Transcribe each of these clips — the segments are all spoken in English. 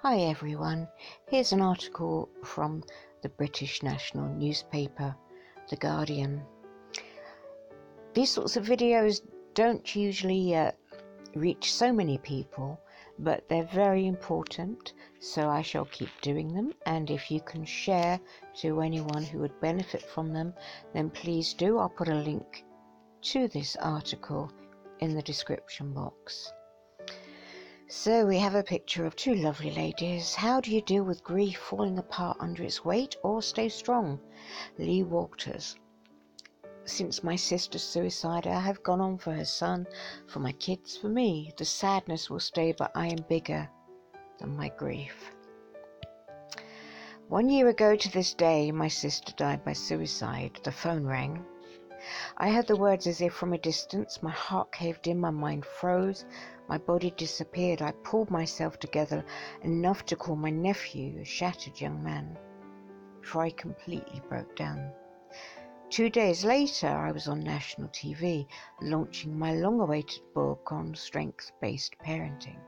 Hi everyone, here's an article from the British national newspaper, The Guardian. These sorts of videos don't usually reach so many people, but they're very important, so I shall keep doing them, and if you can share to anyone who would benefit from them, then please do. I'll put a link to this article in the description box. So we have a picture of two lovely ladies. How do you deal with grief falling apart under its weight or stay strong? Lee Walters. Since my sister's suicide, I have gone on for her son, for my kids, for me. The sadness will stay, but I am bigger than my grief. 1 year ago to this day, my sister died by suicide. The phone rang. I heard the words as if from a distance. My heart caved in, my mind froze, my body disappeared. I pulled myself together enough to call my nephew, a shattered young man, before I completely broke down. 2 days later, I was on national TV, launching my long-awaited book on strength-based parenting.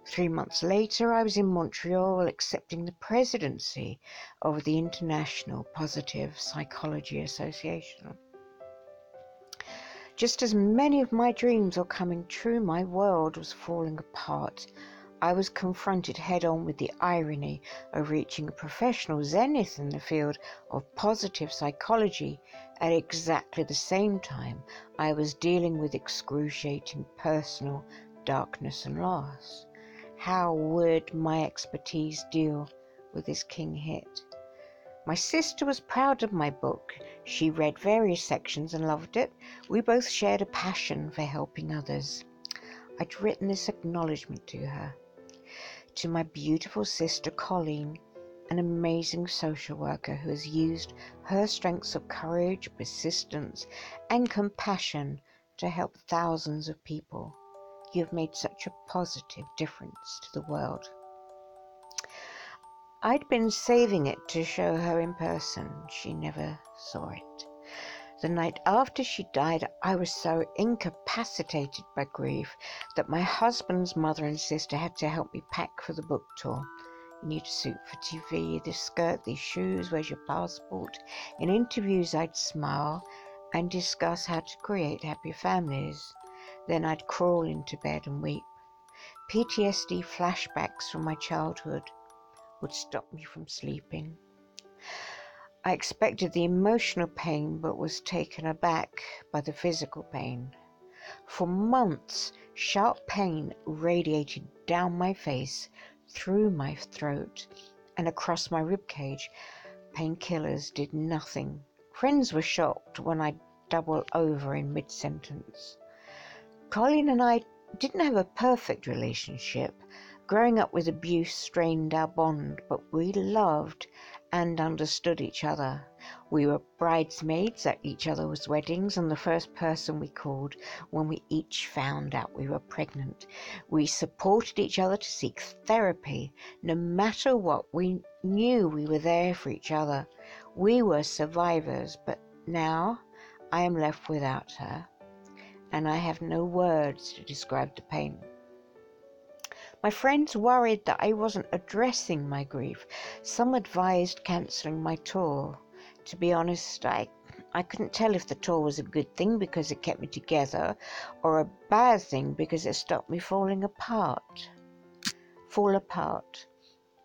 3 months later, I was in Montreal accepting the presidency of the International Positive Psychology Association. Just as many of my dreams were coming true, my world was falling apart. I was confronted head-on with the irony of reaching a professional zenith in the field of positive psychology at exactly the same time I was dealing with excruciating personal darkness and loss. How would my expertise deal with this king hit? My sister was proud of my book. She read various sections and loved it. We both shared a passion for helping others. I'd written this acknowledgement to her. To my beautiful sister Colleen, an amazing social worker who has used her strengths of courage, persistence, and compassion to help thousands of people. You've made such a positive difference to the world. I'd been saving it to show her in person. She never saw it. The night after she died, I was so incapacitated by grief that my husband's mother and sister had to help me pack for the book tour. You need a suit for TV, this skirt, these shoes, where's your passport? In interviews, I'd smile and discuss how to create happy families. Then I'd crawl into bed and weep. PTSD flashbacks from my childhood would stop me from sleeping. I expected the emotional pain, but was taken aback by the physical pain. For months, sharp pain radiated down my face, through my throat, and across my ribcage. Painkillers did nothing. Friends were shocked when I doubled over in mid-sentence. Colleen and I didn't have a perfect relationship. Growing up with abuse strained our bond, but we loved and understood each other. We were bridesmaids at each other's weddings and the first person we called when we each found out we were pregnant. We supported each other to seek therapy. No matter what, we knew we were there for each other. We were survivors, but now I am left without her, and I have no words to describe the pain. My friends worried that I wasn't addressing my grief. Some advised cancelling my tour. To be honest, I couldn't tell if the tour was a good thing because it kept me together or a bad thing because it stopped me falling apart. Fall apart.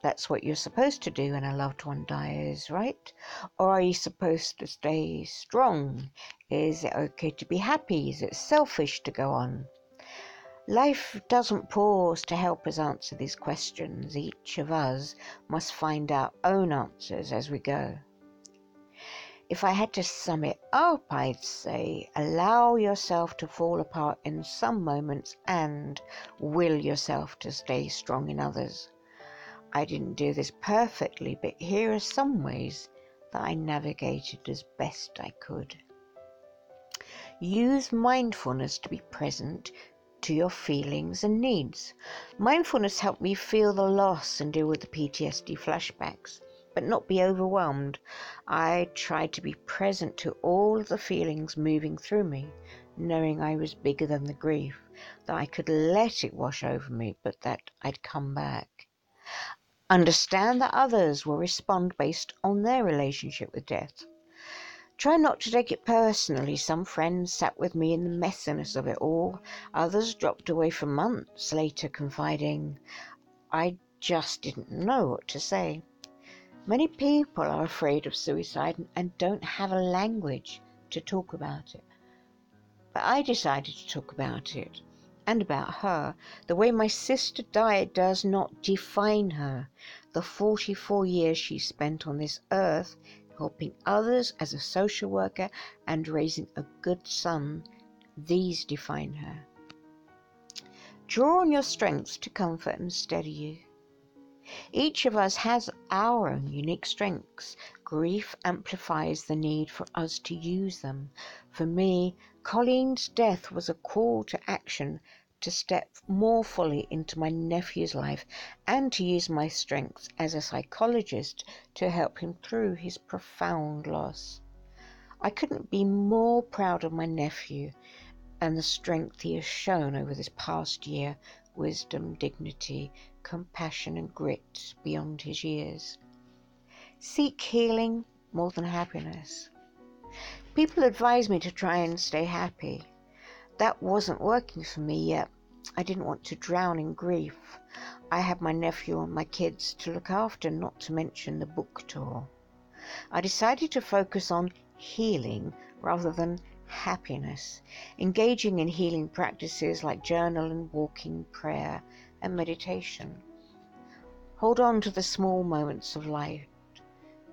That's what you're supposed to do when a loved one dies, right? Or are you supposed to stay strong? Is it okay to be happy? Is it selfish to go on? Life doesn't pause to help us answer these questions. Each of us must find our own answers as we go. If I had to sum it up, I'd say allow yourself to fall apart in some moments and will yourself to stay strong in others. I didn't do this perfectly, but here are some ways that I navigated as best I could. Use mindfulness to be present to your feelings and needs. Mindfulness helped me feel the loss and deal with the PTSD flashbacks, but not be overwhelmed. I tried to be present to all of the feelings moving through me, knowing I was bigger than the grief, that I could let it wash over me, but that I'd come back. Understand that others will respond based on their relationship with death. Try not to take it personally. Some friends sat with me in the messiness of it all. Others dropped away for months later, confiding, "I just didn't know what to say." Many people are afraid of suicide and don't have a language to talk about it. But I decided to talk about it, and about her. The way my sister died does not define her. The 44 years she spent on this earth helping others as a social worker and raising a good son, these define her. Draw on your strengths to comfort and steady you. Each of us has our own unique strengths. Grief amplifies the need for us to use them. For me, Colleen's death was a call to action to step more fully into my nephew's life and to use my strengths as a psychologist to help him through his profound loss. I couldn't be more proud of my nephew and the strength he has shown over this past year. Wisdom, dignity, compassion and grit beyond his years. Seek healing more than happiness. People advise me to try and stay happy. That wasn't working for me yet. I didn't want to drown in grief. I had my nephew and my kids to look after, not to mention the book tour. I decided to focus on healing rather than happiness, engaging in healing practices like journaling, walking, prayer, and meditation. Hold on to the small moments of life.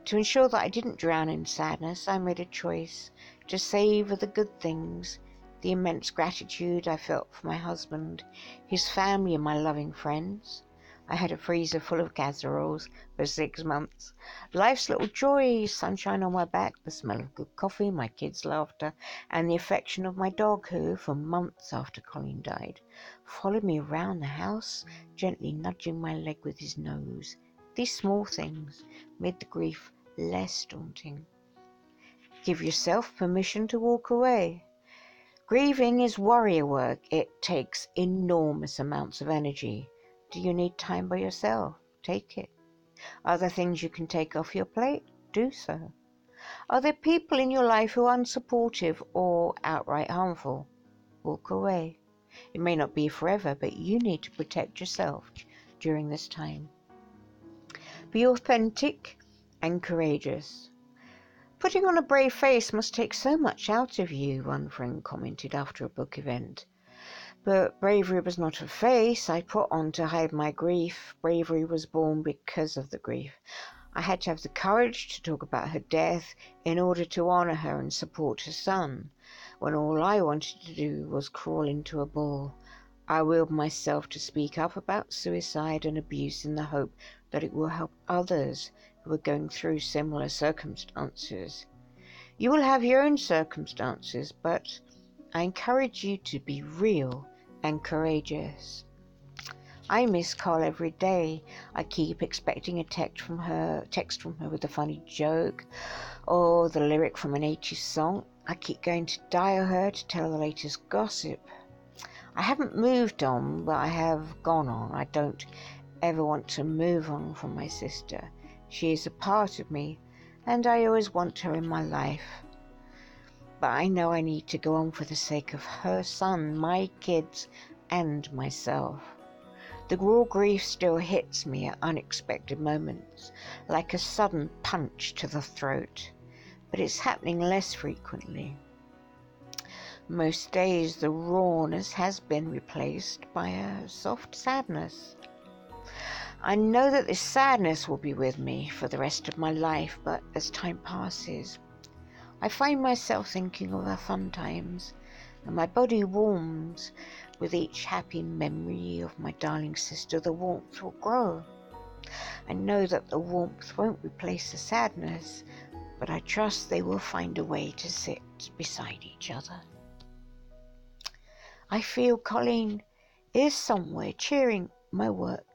To ensure that I didn't drown in sadness, I made a choice to savor the good things, the immense gratitude I felt for my husband, his family, and my loving friends. I had a freezer full of casseroles for 6 months. Life's little joys, sunshine on my back, the smell of good coffee, my kids' laughter, and the affection of my dog who, for months after Colleen died, followed me around the house, gently nudging my leg with his nose. These small things made the grief less daunting. Give yourself permission to walk away. Grieving is warrior work. It takes enormous amounts of energy. Do you need time by yourself? Take it. Are there things you can take off your plate? Do so. Are there people in your life who are unsupportive or outright harmful? Walk away. It may not be forever, but you need to protect yourself during this time. Be authentic and courageous. Putting on a brave face must take so much out of you, one friend commented after a book event. But bravery was not a face I put on to hide my grief. Bravery was born because of the grief. I had to have the courage to talk about her death in order to honor her and support her son, when all I wanted to do was crawl into a ball. I willed myself to speak up about suicide and abuse in the hope that it will help others who are going through similar circumstances. You will have your own circumstances, but I encourage you to be real and courageous. I miss Carl every day. I keep expecting a text from her with a funny joke or the lyric from an 80s song. I keep going to dial her to tell the latest gossip. I haven't moved on, but I have gone on. I don't ever want to move on from my sister. She is a part of me, and I always want her in my life. But I know I need to go on for the sake of her son, my kids, and myself. The raw grief still hits me at unexpected moments, like a sudden punch to the throat, but it's happening less frequently. Most days the rawness has been replaced by a soft sadness. I know that this sadness will be with me for the rest of my life, but as time passes, I find myself thinking of our fun times, and my body warms with each happy memory of my darling sister. The warmth will grow. I know that the warmth won't replace the sadness, but I trust they will find a way to sit beside each other. I feel Colleen is somewhere cheering my work.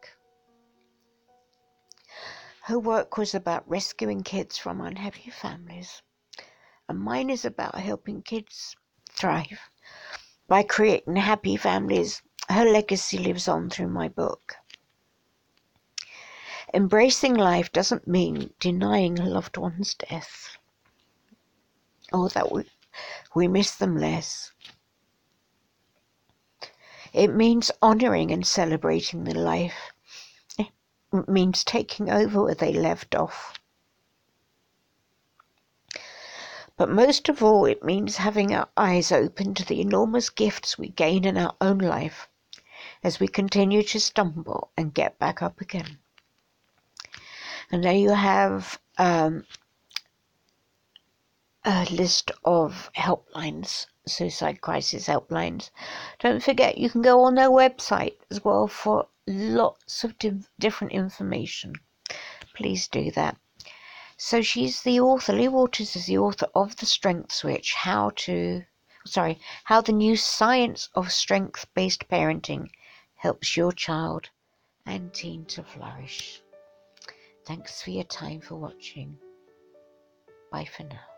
Her work was about rescuing kids from unhappy families, and mine is about helping kids thrive by creating happy families. Her legacy lives on through my book. embracing life doesn't mean denying a loved one's death, or that we miss them less. It means honouring and celebrating their life. It means taking over where they left off. But most of all, it means having our eyes open to the enormous gifts we gain in our own life as we continue to stumble and get back up again. And there you have a list of helplines, suicide crisis helplines. Don't forget, you can go on their website as well for lots of different information. Please do that. So she's the author, Lee Waters is the author of The Strength Switch, how the new science of strength-based parenting helps your child and teen to flourish. Thanks for your time for watching. Bye for now.